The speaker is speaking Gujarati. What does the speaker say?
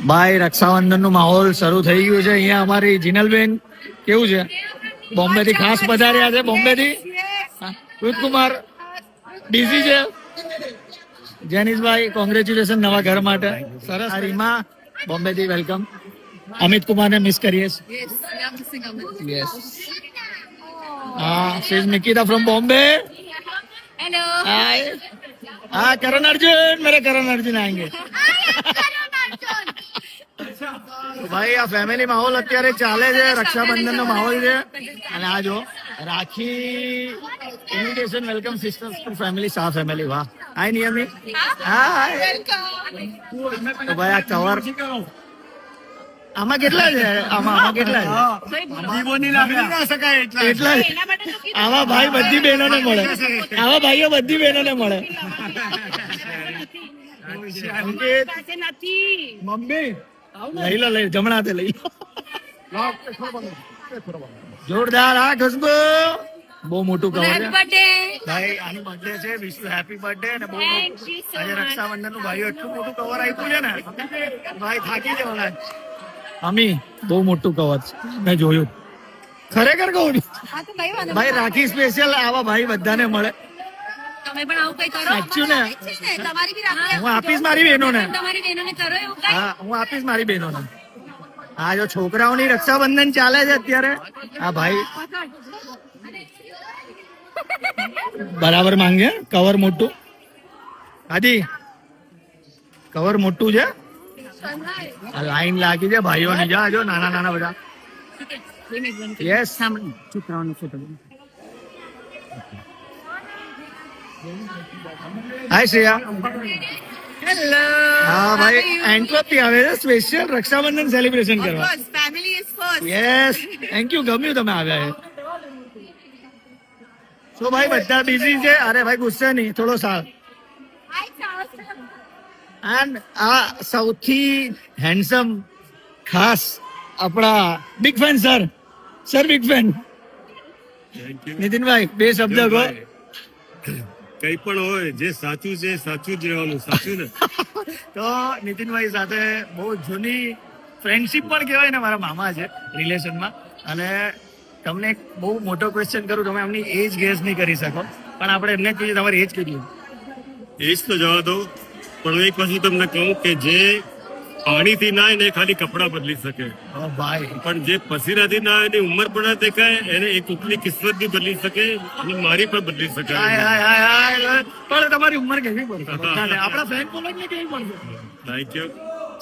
ભાઈ રક્ષાબંધન નું માહોલ શરૂ થઈ ગયું છે અહીંયા. અમારી જીનલબેન કેવું છે? બોમ્બે થી ખાસ પધાર્યા છે. બોમ્બે થી કુમાર બીઝી છે. જેનિશભાઈ કોંગ્રેચ્યુલેશન નવા ઘર માટે. સરસ. રીમા બોમ્બે થી વેલકમ. અમિત કુમાર ને મિસ કરીએ. યસ. हाँ, she's Nikita from Bombay. Hello. Hi. हाँ, करण अर्जुन, मेरे करण अर्जुन आएंगे. તો ભાઈ આ ફેમિલી માહોલ અત્યારે ચાલે છે. રક્ષાબંધન નો માહોલ છે. અને આ જો રાખી invitation welcome sisters to family Shah family. વાહ. હાય નિયમી. હાય. તો ભાઈ આ કવર આમાં કેટલા છે? આમાં કેટલા છે? એટલા આવા ભાઈ બધી બહેનો ને મળે. આવા ભાઈઓ બધી બહેનો ને મળે. મમ્મી લઈ લો જમણા હાથે લઈ લો. જોરદાર. આ ખુશ્બુ બહુ મોટું કવર છે ભાઈ. આની બર્થડે છે. Wish you happy birthday. અને બહુ આજે રક્ષાબંધન નું ભાઈઓ એટલું મોટું કવર આપ્યું છે ને ભાઈ થાકી જવાના. અમી બહુ મોટું કવર છે. મેં જોયું ખરેખર કહું ભાઈ. રાખી સ્પેશિયલ આવા ભાઈ બધાને મળે. સાચું ને. હું આપીશ મારી બહેનોને. હા, હું આપીશ મારી બહેનોને. આ જો છોકરાઓની રક્ષાબંધન ચાલે છે અત્યારે. આ ભાઈ બરાબર માંગે. કવર મોટું. આદિ કવર મોટું છે. લાઈન લાગી છે ભાઈઓની. જા જો નાના નાના બધા. યસ. છોકરાઓનો ફોટો. હાય શ્રેયા. हेलो. હા ભાઈ એન્ટ્રોપ થી આવે છે સ્પેશિયલ રક્ષાબંધન સેલિબ્રેશન કરવા. Family is first. Yes. Thank you. ગમ્યું તમે આવ્યા. તો ભાઈ બધા બિઝી છે. અરે ભાઈ ગુસ્સે નહીં. થોડો સાથ. એન્ડ આ સૌથી હેન્ડસમ ખાસ આપણા big fan sir. Sir big fan. Nitinbhai બે શબ્દ કહો. કઈ પણ હોય જે સાચું છે સાચું જ રહેવાનું. સાચું ને. તો નીતિનભાઈ સાથે બહુ જૂની ફ્રેન્ડશિપ પણ કહેવાય ને. મારા મામા છે રિલેશનમાં. અને તમને એક બહુ મોટો ક્વેશ્ચન કરું. તમે એમની એજ ગેસ નહીં કરી શકો પણ આપણે એમને જ પૂછીએ તમારી એજ કેટલી? એજ તો જવા દો. પણ એક વસ્તુ તમને કહું કે જે પાણીથી ના એને ખાલી કપડાં બદલી શકે. ઓ ભાઈ. પણ જે પસીનાથી ના એની ઉંમર પણ દેખાય એને એક ઉપલી કિસ્મત બી બદલી શકે અને મારી પણ બદલી શકે. પણ તમારી ઉંમર કેવી પડશે? આપણા ફ્રેન્ડ કોલેજ ને કેવી પડશે? Thank you.